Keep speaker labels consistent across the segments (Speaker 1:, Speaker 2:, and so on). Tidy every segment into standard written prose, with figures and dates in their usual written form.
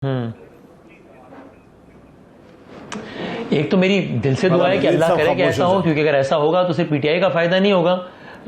Speaker 1: एक तो मेरी दिल से दुआ है कि अल्लाह करे कि ऐसा हो, क्योंकि अगर ऐसा होगा तो सिर्फ पीटीआई का फायदा नहीं होगा,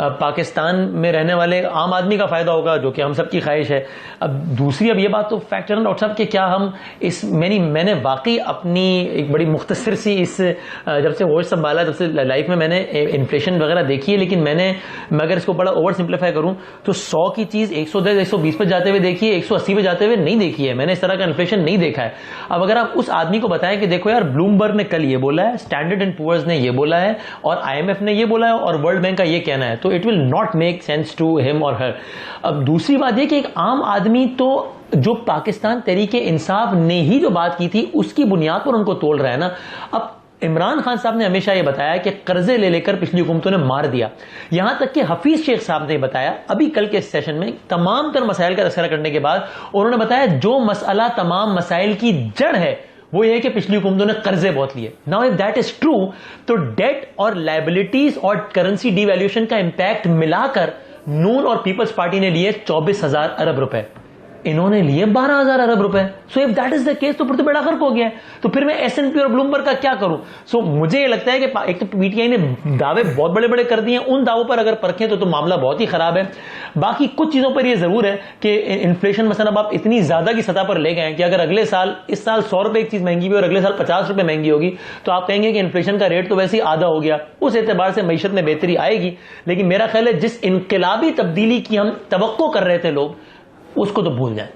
Speaker 1: पाकिस्तान में रहने वाले आम आदमी का फायदा होगा, जो कि हम सबकी ख्वाहिश है। अब दूसरी, अब ये बात तो फैक्ट है ना डॉक्टर साहब कि क्या हम इस मैंने वाकई अपनी एक बड़ी मुख्तसर सी इस जब से होश संभाला तब से लाइफ में मैंने इन्फ्लेशन वगैरह देखी है, लेकिन मैं अगर इसको बड़ा ओवर सिंप्लीफाई करूं तो 100 की चीज 110 120 पे जाते हुए देखी है, 180 पे जाते हुए नहीं देखी है। मैंने इस तरह का इन्फ्लेशन नहीं देखा है। अब अगर आप उस आदमी को बताएं कि देखो यार, ब्लूमबर्ग ने कल ये बोला है, स्टैंडर्ड एंड पुअर्स ने ये बोला है, और IMF ने ये बोला है, और वर्ल्ड बैंक का ये कहना है, तो it will not make sense to him और हर। अब दूसरी बात यह कि एक आम आदमी तो जो पाकिस्तान तहरीके इंसाफ ने ही जो बात की थी उसकी बुनियाद पर उनको तोल रहा है ना। अब इमरान खान साहब ने हमेशा यह बताया कि कर्जे ले लेकर पिछली हुकूमतों ने मार दिया। यहां तक कि हफीज शेख साहब ने बताया अभी कल के सेशन में तमाम तर मसाइल का तज़किरा करने के बाद उन्होंने बताया जो मसला तमाम मसाइल की जड़ है वो ये है कि पिछली हुकूमतों ने कर्जे बहुत लिए। Now if that is true तो डेट और लायबिलिटीज और करेंसी डिवैल्यूएशन का इंपैक्ट मिलाकर नून और पीपल्स पार्टी ने लिए 24,000 अरब रुपए, इन्होंने लिए 12,000 अरब रुपए। So if that is the case तो फिर तो बेड़ा गर्क हो गया है। तो फिर मैं S&P और ब्लूमबर्ग का क्या करूं? सो मुझे ये लगता है कि एक तो पीटीआई ने दावे बहुत बड़े बड़े कर दिए हैं, उन दावों पर अगर परखें तो मामला बहुत ही खराब है। बाकी कुछ चीजों पर यह जरूर है कि इन्फ्लेशन मसलन अब आप इतनी ज्यादा की सतह पर ले गए हैं कि अगर अगले साल, इस साल 100 रुपए एक चीज महंगी हुई और अगले साल 50 रुपए महंगी होगी तो आप कहेंगे कि इन्फ्लेशन का रेट तो वैसे ही आधा हो गया। उस एतबार से मईशत में बेहतरी आएगी, लेकिन मेरा ख्याल है जिस इनकलाबी तब्दीली की हम तवक्को कर रहे थे लोग, उसको तो भूल जाए,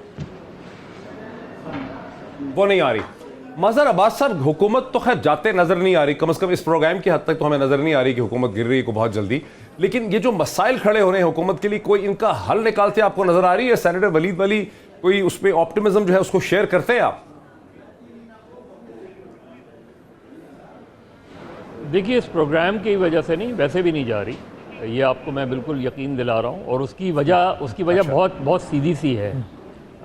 Speaker 2: वो नहीं आ रही। मज़हर अब्बास साहब, हुकूमत तो खैर जाते नजर नहीं आ रही, कम से कम इस प्रोग्राम की हद तक तो हमें नजर नहीं आ रही कि हुकूमत गिर रही है को बहुत जल्दी। लेकिन ये जो मसाइल खड़े हो रहे हैं हुकूमत के लिए, कोई इनका हल निकालते आपको नजर आ रही है? सेनेटर वलीद वली कोई उस पर ऑप्टिमिज्म जो है उसको शेयर करते हैं आप?
Speaker 3: देखिए, इस प्रोग्राम की वजह से नहीं, वैसे भी नहीं जा रही, ये आपको मैं बिल्कुल यकीन दिला रहा हूँ। और उसकी वजह बहुत सीधी सी है।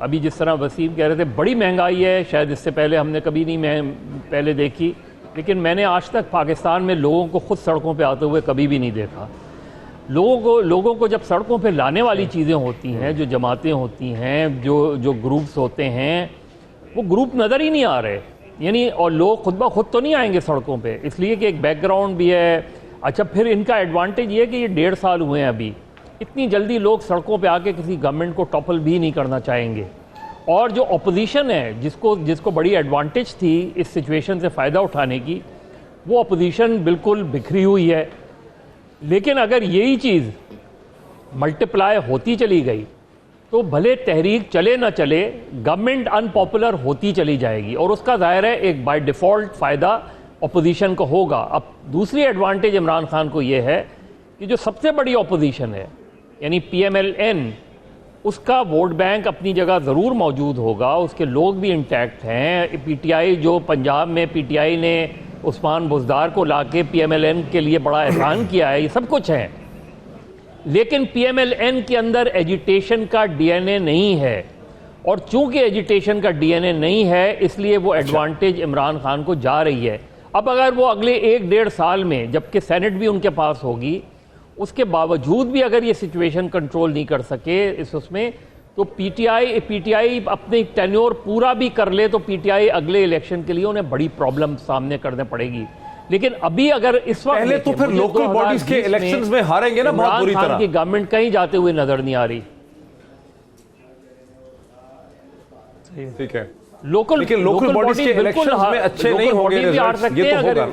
Speaker 3: अभी जिस तरह वसीम कह रहे थे, बड़ी महंगाई है, शायद इससे पहले हमने कभी नहीं पहले देखी, लेकिन मैंने आज तक पाकिस्तान में लोगों को खुद सड़कों पे आते हुए कभी भी नहीं देखा। लोगों को जब सड़कों पे लाने वाली चीज़ें होती हैं, जो जमातें होती हैं, जो ग्रुप्स होते हैं, वो ग्रुप नज़र ही नहीं आ रहे। यानी और लोग खुद ब खुद तो नहीं आएंगे सड़कों पे, इसलिए कि एक बैकग्राउंड भी है। अच्छा, फिर इनका एडवांटेज ये कि ये 1.5 साल हुए हैं अभी, इतनी जल्दी लोग सड़कों पे आके किसी गवर्नमेंट को टॉपल भी नहीं करना चाहेंगे। और जो अपोजिशन है, जिसको बड़ी एडवांटेज थी इस सिचुएशन से फ़ायदा उठाने की, वो अपोजिशन बिल्कुल बिखरी हुई है। लेकिन अगर यही चीज़ मल्टीप्लाई होती चली गई तो भले तहरीक चले ना चले, गवर्नमेंट अनपॉपुलर होती चली जाएगी, और उसका ज़ाहिर है एक बाय डिफ़ॉल्ट फ़ायदा अपोजिशन को होगा। अब दूसरी एडवांटेज इमरान खान को ये है कि जो सबसे बड़ी अपोजिशन है यानी PMLN, उसका वोट बैंक अपनी जगह ज़रूर मौजूद होगा, उसके लोग भी इंटैक्ट हैं। PTI, जो पंजाब में PTI ने उस्मान बुज़दार को लाके PMLN के लिए बड़ा एहसान किया है, ये सब कुछ है। लेकिन PMLN के अंदर एजिटेशन का DNA नहीं है, और चूंकि एजिटेशन का DNA नहीं है इसलिए वो एडवांटेज इमरान खान को जा रही है। अब अगर वो अगले 1-1.5 साल में, जबकि सेनेट भी उनके पास होगी, उसके बावजूद भी अगर ये सिचुएशन कंट्रोल नहीं कर सके उसमें, तो PTI अपने टेन्योर पूरा भी कर ले तो PTI अगले इलेक्शन के लिए उन्हें बड़ी प्रॉब्लम सामने करने पड़ेगी। लेकिन अभी अगर इस वक्त
Speaker 2: पहले तो फिर लोकल बॉडीज के इलेक्शंस में हारेंगे ना बहुत बुरी तरह।
Speaker 3: की गवर्नमेंट कहीं जाते हुए नजर नहीं आ रही।
Speaker 2: ठीक है,
Speaker 3: लेकिन
Speaker 2: लोकल बॉडीज के इलेक्शंस में अच्छे नहीं होंगे रिजल्ट्स, ये तो होगा।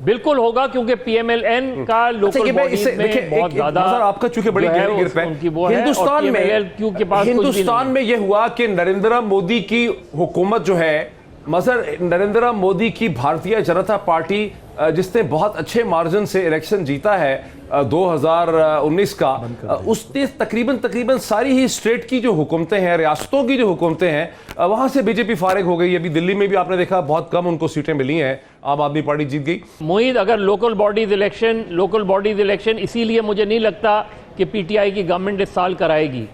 Speaker 3: बिल्कुल होगा, क्योंकि PMLN का लोकल बॉडीज में बहुत ज्यादा
Speaker 2: आपका चूंकि बड़ी गहरी गिरफ्त है। हिंदुस्तान में यह हुआ कि नरेंद्र मोदी की हुकूमत जो है, मज़हर नरेंद्र मोदी की भारतीय जनता पार्टी जिसने बहुत अच्छे मार्जिन से इलेक्शन जीता है 2019 का, उसने तकरीबन सारी ही स्टेट की जो हुकूमतें हैं, रियासतों की जो हुकूमतें हैं, वहां से बीजेपी फारिग हो गई। अभी दिल्ली में भी आपने देखा बहुत कम उनको सीटें मिली हैं, आम आदमी पार्टी जीत गई।
Speaker 3: मोहित, अगर लोकल बॉडीज इलेक्शन इसीलिए मुझे नहीं लगता कि PTI की गवर्नमेंट इस साल कराएगी।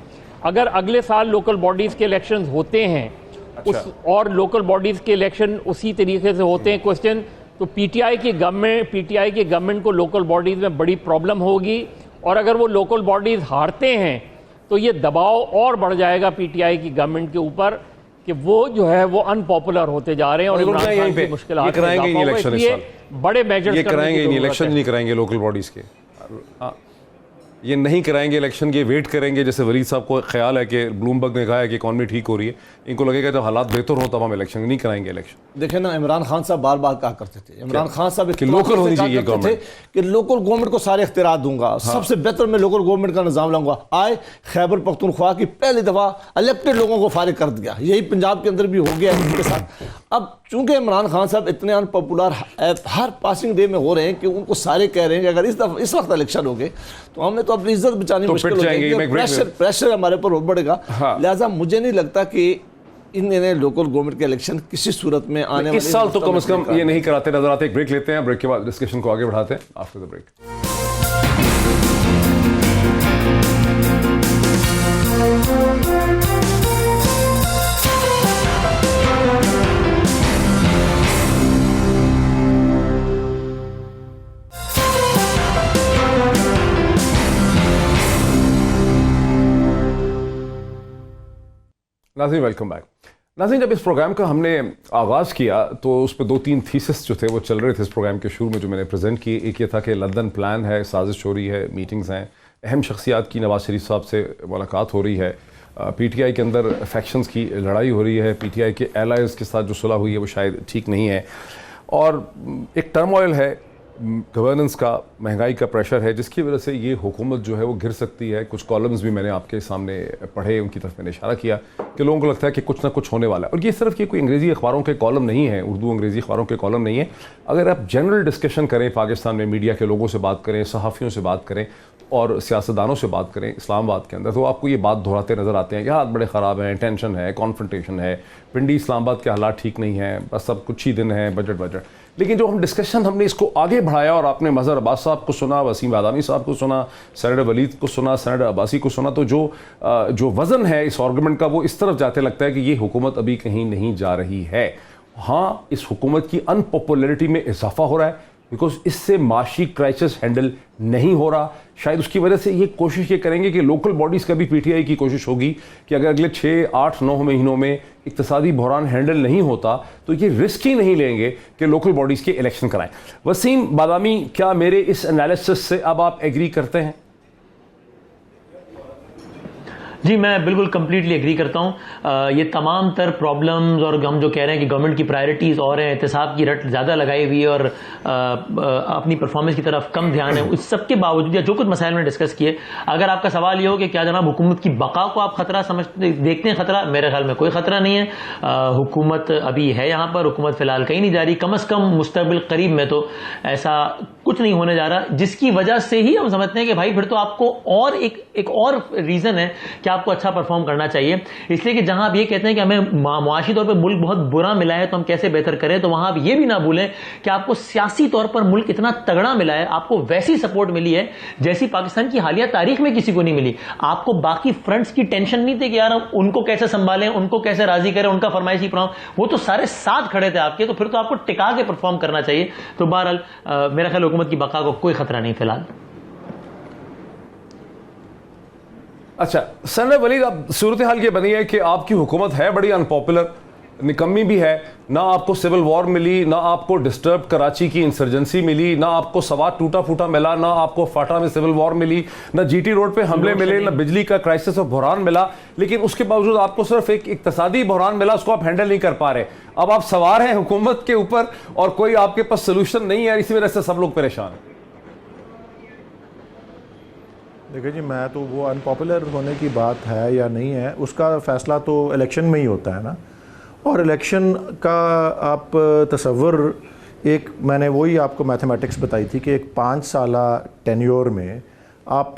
Speaker 3: अगर अगले साल लोकल बॉडीज के इलेक्शन होते हैं, और लोकल बॉडीज के इलेक्शन उसी तरीके से होते हैं क्वेश्चन, तो PTI की गवर्नमेंट को लोकल बॉडीज में बड़ी प्रॉब्लम होगी। और अगर वो लोकल बॉडीज हारते हैं तो ये दबाव और बढ़ जाएगा पीटीआई की गवर्नमेंट के ऊपर कि वो जो है वो अनपॉपुलर होते जा रहे हैं और इमरान खान की मुश्किलात में इजाफा होगा। इसलिए बड़े मेजर्स
Speaker 2: ये कराएंगे नहीं, इलेक्शन नहीं कराएंगे लोकल बॉडीज के, ये नहीं कराएंगे इलेक्शन, ये वेट करेंगे। जैसे वलीद साहब को ख्याल है कि ब्लूमबर्ग ने कहा है कि इकॉनमी ठीक हो रही है, इनको लगेगा जब हालात बेहतर हो तब हम इलेक्शन नहीं कराएंगे। इलेक्शन
Speaker 4: देखे ना, इमरान खान साहब बार बार कहा करते थे, इमरान खान साहब
Speaker 2: कि लोकल होनी चाहिए गवर्नमेंट,
Speaker 4: कि लोकल गवर्नमेंट को सारे इख्तियार दूंगा, सबसे बेहतर मैं लोकल गवर्नमेंट का निजाम लाऊंगा। आए खैबर पख्तूनख्वा की पहली दफा इलेक्टेड लोगों को फारिग कर दिया, यही पंजाब के अंदर भी हो गया इनके साथ। अब चूंकि इमरान खान साहब इतने अनपॉपुलर हर पासिंग डे में हो रहे हैं कि उनको सारे कह रहे हैं कि अगर इस वक्त इलेक्शन हो गए तो हमने तो अपनी इज्जत बचानी मुश्किल हो जाएगी, प्रेशर हमारे पर बढ़ेगा। लिहाजा मुझे नहीं लगता कि इन्हें लोकल गवर्नमेंट के इलेक्शन किसी सूरत में आने वाले
Speaker 2: इस साल तो कम से कम ये नहीं कराते नजर आते। एक ब्रेक लेते हैं, ब्रेक के बाद डिस्कशन को आगे बढ़ाते हैं आफ्टर द ब्रेक। नाज़रीन वेलकम बैक। नाज़रीन, जब इस प्रोग्राम का हमने आगाज़ किया तो उस पर 2-3 थीसिस जो थे वो चल रहे थे इस प्रोग्राम के शुरू में जो मैंने प्रेजेंट किए। एक ये था कि लंदन प्लान है, साजिश हो रही है, मीटिंग्स हैं, अहम शख्सियात की नवाज शरीफ साहब से मुलाकात हो रही है, पीटीआई के अंदर फैक्शंस की लड़ाई हो रही है, पीटीआई के एलाइज के साथ जो सुलह हुई है वो शायद ठीक नहीं है, और एक टर्मोइल है गवर्नेंस का, महंगाई का प्रेशर है, जिसकी वजह से ये हुकूमत जो है वो गिर सकती है। कुछ कॉलम्स भी मैंने आपके सामने पढ़े, उनकी तरफ मैंने इशारा किया कि लोगों को लगता है कि कुछ ना कुछ होने वाला है। और ये सिर्फ ये कोई अंग्रेज़ी अखबारों के कॉलम नहीं है, उर्दू अंग्रेज़ी अखबारों के कॉलम नहीं है। अगर आप जनरल डिस्कशन करें पाकिस्तान में, मीडिया के लोगों से बात करें, सहाफ़ियों से बात करें और सियासतदानों से बात करें इस्लामाबाद के अंदर, तो आपको ये बात दोहराते नज़र आते हैं कि हालात बड़े ख़राब हैं, टेंशन है, कॉन्फ्रंटेशन है, पिंडी इस्लामाबाद के हालात ठीक नहीं हैं, बस सब कुछ ही दिन हैं, बजट। लेकिन जो हम डिस्कशन हमने इसको आगे बढ़ाया और आपने मज़हर अब्बास साहब को सुना, वसीम बादामी साहब को सुना, सेनेटर वलीद को सुना, सेनेटर अब्बासी को सुना, तो जो वज़न है इस आर्गूमेंट का वो इस तरफ जाते लगता है कि ये हुकूमत अभी कहीं नहीं जा रही है। हाँ, इस हुकूमत की अनपॉपुलरिटी में इजाफा हो रहा है बिकॉज इससे माशी क्राइसिस हैंडल नहीं हो रहा। शायद उसकी वजह से ये कोशिश ये करेंगे कि लोकल बॉडीज़ का भी पीटीआई की कोशिश होगी कि अगर अगले 6, 8, 9 महीनों में इक्तिसादी बहरान हैंडल नहीं होता तो ये रिस्क ही नहीं लेंगे कि लोकल बॉडीज़ के इलेक्शन कराएं। वसीम बादामी, क्या मेरे इस एनालिसिस से अब आप एग्री करते हैं?
Speaker 1: जी, मैं बिल्कुल कम्प्लीटली एग्री करता हूँ। ये तमाम तर प्रॉब्लम्स और हम जो कह रहे हैं कि गवर्नमेंट की प्रायोरिटीज़ और हैं, एहतसाब की रट ज़्यादा लगाई हुई है और अपनी परफॉर्मेंस की तरफ कम ध्यान है, उस सब के बावजूद या जो कुछ मसाइल में डिस्कस किए, अगर आपका सवाल ये हो कि क्या जनाब हुकूमत की बका को आप खतरा देखते हैं खतरा, मेरे ख्याल में कोई खतरा नहीं है। हुकूमत अभी है यहाँ पर, हुकूमत फ़िलहाल कहीं नहीं जा रही, कम अज़ कम मुस्तक़बिल करीब में तो ऐसा कुछ नहीं होने जा रहा, जिसकी वजह से ही हम समझते हैं कि भाई फिर तो आपको और एक और रीज़न है कि आपको अच्छा परफॉर्म करना चाहिए। इसलिए कि जहां आप ये कहते हैं कि हमें मुआशी तौर पे मुल्क बहुत बुरा मिला है तो हम कैसे बेहतर करें, तो वहां आप ये भी ना भूलें कि आपको सियासी तौर पर मुल्क इतना तगड़ा मिला है, आपको वैसी सपोर्ट मिली है जैसी पाकिस्तान की हालिया तारीख में किसी को नहीं मिली। आपको बाकी फ्रंट्स की टेंशन नहीं थी कि यार उनको कैसे संभालें, उनको कैसे राजी करें, उनका फरमाइशी प्रोग्राम, वो तो सारे साथ खड़े थे आपके, तो फिर तो आपको टिका के परफॉर्म करना चाहिए। तो बहरहाल मेरा ख्याल हुकूमत की बका को कोई खतरा नहीं फिलहाल।
Speaker 2: अच्छा सर वलीद, अब सूरत हाल ये बनी है कि आपकी हुकूमत है बड़ी अनपॉपुलर, निकम्मी भी है, ना आपको सिविल वॉर मिली, ना आपको डिस्टर्ब कराची की इंसर्जेंसी मिली, ना आपको सवात टूटा फूटा मिला, ना आपको फाटा में सिविल वॉर मिली, ना जीटी रोड पे हमले मिले, ना बिजली का क्राइसिस और बहरान मिला, लेकिन उसके बावजूद आपको सिर्फ एक इक्तिसादी बहरान मिला, उसको आप हैंडल नहीं कर पा रहे। अब आप सवार हैं हुकूमत के ऊपर और कोई आपके पास सोल्यूशन नहीं है, इसी वजह से सब लोग परेशान हैं।
Speaker 5: देखिए जी, मैं तो वो अनपॉपुलर होने की बात है या नहीं है उसका फ़ैसला तो इलेक्शन में ही होता है ना, और इलेक्शन का आप तसव्वुर, एक मैंने वही आपको मैथमेटिक्स बताई थी कि एक 5 साला टेन्योर में आप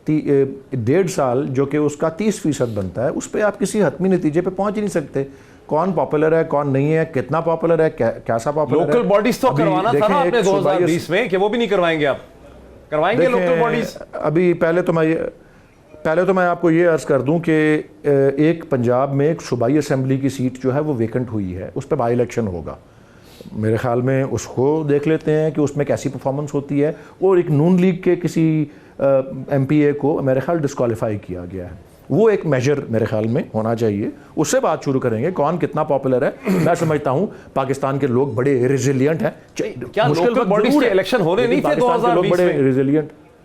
Speaker 5: 1.5 साल जो कि उसका 30% बनता है, उस पर आप किसी हतमी नतीजे पे पहुंच ही नहीं सकते। कौन पॉपुलर है, कौन नहीं है, कितना पॉपुलर है, कैसा पॉपुलर है।
Speaker 2: लोकल बॉडीज तो करवाना था ना आपने 2020 में, कि वो भी नहीं करवाएंगे? आप करवाएंगे लोकल बॉडीज? अभी
Speaker 5: पहले तो मैं आपको ये अर्ज़ कर दूं कि एक पंजाब में एक सूबाई असेंबली की सीट जो है वो वेकेंट हुई है, उस पर बाई इलेक्शन होगा। मेरे ख्याल में उसको देख लेते हैं कि उसमें कैसी परफॉर्मेंस होती है। और एक नून लीग के किसी MPA को मेरे ख्याल डिस्क्वालीफाई किया गया है। वो एक मेजर मेरे ख्याल में होना चाहिए, उससे बात शुरू करेंगे कौन कितना पॉपुलर है। मैं समझता हूं पाकिस्तान के लोग बड़े रेजिलियंट हैं।
Speaker 2: क्या लोकल बॉडीज के इलेक्शन होने नहीं थे
Speaker 5: पाकिस्तान के लोग
Speaker 2: 2020
Speaker 5: बड़े
Speaker 2: में?
Speaker 5: रेजिलियंट